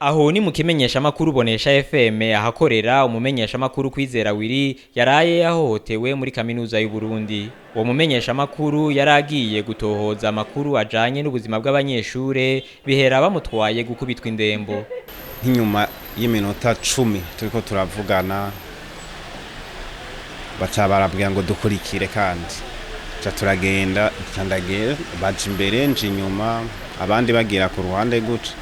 Aho ni mu kimenyesha makuru Bonesha FM ahakorera umumenyesha makuru Kwizera Willy yaraye yahohotewe muri kaminuza y'u Burundi. Uwo mumenyesha makuru yaragiye gutohoza amakuru ajanye n'ubuzima bw'abanyeshure bihera bamutwaye gukubitwa indembo. Nk'inyuma y'iminota 10 turiko turavugana baca barabwira ngo dukurikire kandi turagenda candagera baje imbere nje inyuma abandi bagira ku ruhande guca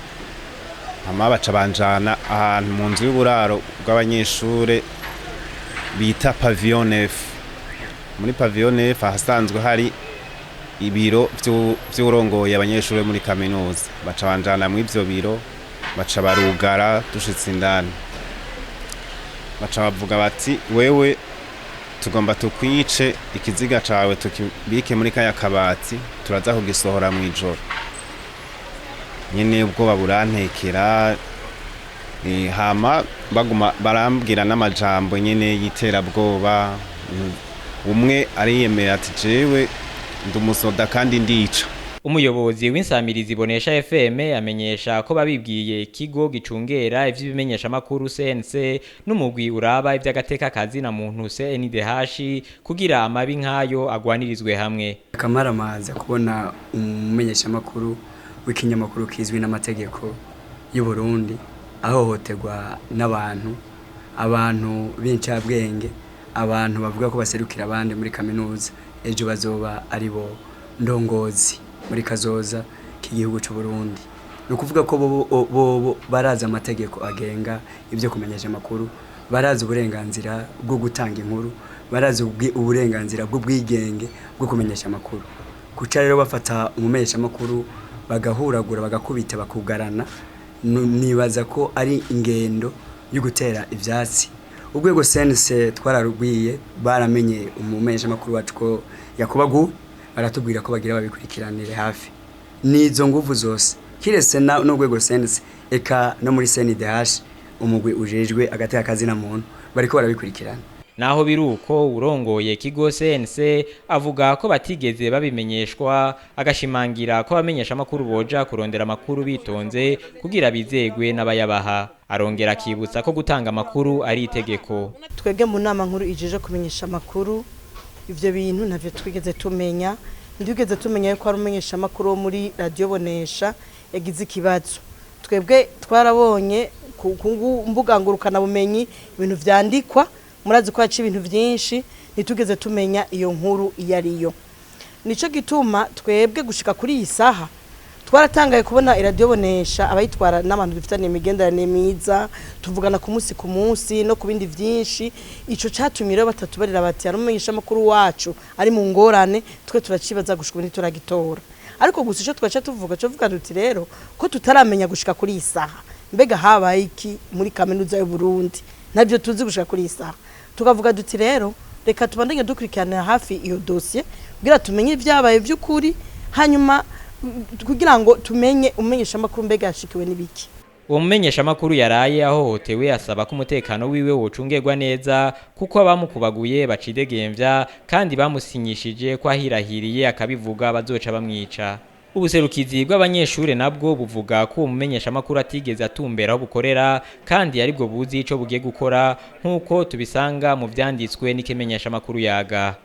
hama baca banjana ahantu mu nzu y'uburaro bw'abanyeshure bita Pavillon 9. Muri Pavillon 9 hasanzwe hari ibiro vy'urongoye abanyeshure muri kaminuza, baca banjana mu ivyo biro baca barugara dushitse indani, baca bavuga bati wewe tugomba tukwice ikiziga cawe tukibike muri kaya kabati turaza kugisohora mu ijoro. Nyene ubwo baburantekera hama baguma barambwira n'amajambo nyene yiterabwoba. Umwe ariyemera ati jewe ndumusoda kandi ndica. Umuyobozi w'insamirizi Bonesha FM amenyesha ko babibwiye ikigo gicungera ivy'ibimenyesha makuru CNC n'umugwi uraba ivy'agateka kazi na muntu CNDH kugira amabi nkayo agwanirizwe hamwe. Kamaramaza kubona umumenyesha makuru w'ikinyamakuru kizwi n'amategeko y'u Burundi ahohoterwa n'abantu b'incabwenge, abantu bavuga ko baserukira abandi muri kaminuza, ejo bazoba ari bo ndongozi muri kazoza k'igihugu cy'u Burundi. No kuvuga ko bo baraza amategeko agenga ibyo kumenyesha makuru, baraza uburenganzira bwo gutanga inkuru, baraza uburenganzira bwo bwigenge bwo kumenyesha makuru. Kuca rero bafata umumenyesha makuru bagahuragura bagakubita bakugarana, nibaza ko ari ingendo yo gutera ivyatsi. Urwego CNC twararugwiye baramenye umumenyesha makuru wacu ko yakubagu baratubwira ko bagira babikurikiranire hafi. Nizo nguvu zose kirese n'urwego CNC eka no muri CNDH umugwi ujejwe agateka kazi na muntu bariko barabikurikirana. Naho biruko urongoye kigo CNC avuga ko batigeze babimenyeshwa, agashimangira ko bamenyesha makuru boja kurondera makuru bitonze kugira bizegwe n'abayabaha. Arongera akibutsa ko gutanga makuru ari itegeko. Twebwe mu nama nkuru ijeje kumenyesha makuru ivyo bintu ntavyo twigeze tumenya, ndigeze tumenya yuko ari umenyesha makuru muri radio Bonesha yagize ikibazo. Twebwe twarabonye ku mbuga ngurukana bumenyi ibintu vyandikwa, murazi ko haci ibintu vyinshi nitugeze tumenya iyo nkuru iyariyo. Nico gituma twebwe gushika kuri iyi saha twaratangaye kubona iradio Bonesha abayitwara n'abantu bifitanye imigenderanire myiza, tuvugana ku munsi no ku bindi vyinshi. Ico catumye rero batatubarira bati arumenyesha makuru wacu ari mu ngorane, twe turacibaza gushika ni turagitora. Ariko gusa ico twaca tuvuga duti rero ko tutaramenya gushika kuri iyi saha mbega habaye iki muri kaminuza y'u Burundi, nabyo tuzi gushika kuri iyi saha. Tukavuga duti rero reka tubandanye dukurikirana hafi iyo dossier kugira tumenye ibyabaye by'ukuri, hanyuma kugira ngo tumenye umenyesha makuru mbega yashikiwe n'ibiki. Uwo mumenyesha makuru yaraye ahohotewe asaba ko umutekano wiwe wocungerwa neza kuko abamukubaguye bacidegemvya kandi bamusinyishije ko ahirahiriye akabivuga bazoca bamwica. Ubuserukizi bw'abanyeshure nabwo buvuga ko umumenyesha makuru atigeze atumbera aho bukorera kandi aribwo buzi ico bugiye gukora nkuko tubisanga mu vyanditswe n'ikimenyesha makuru Yaga.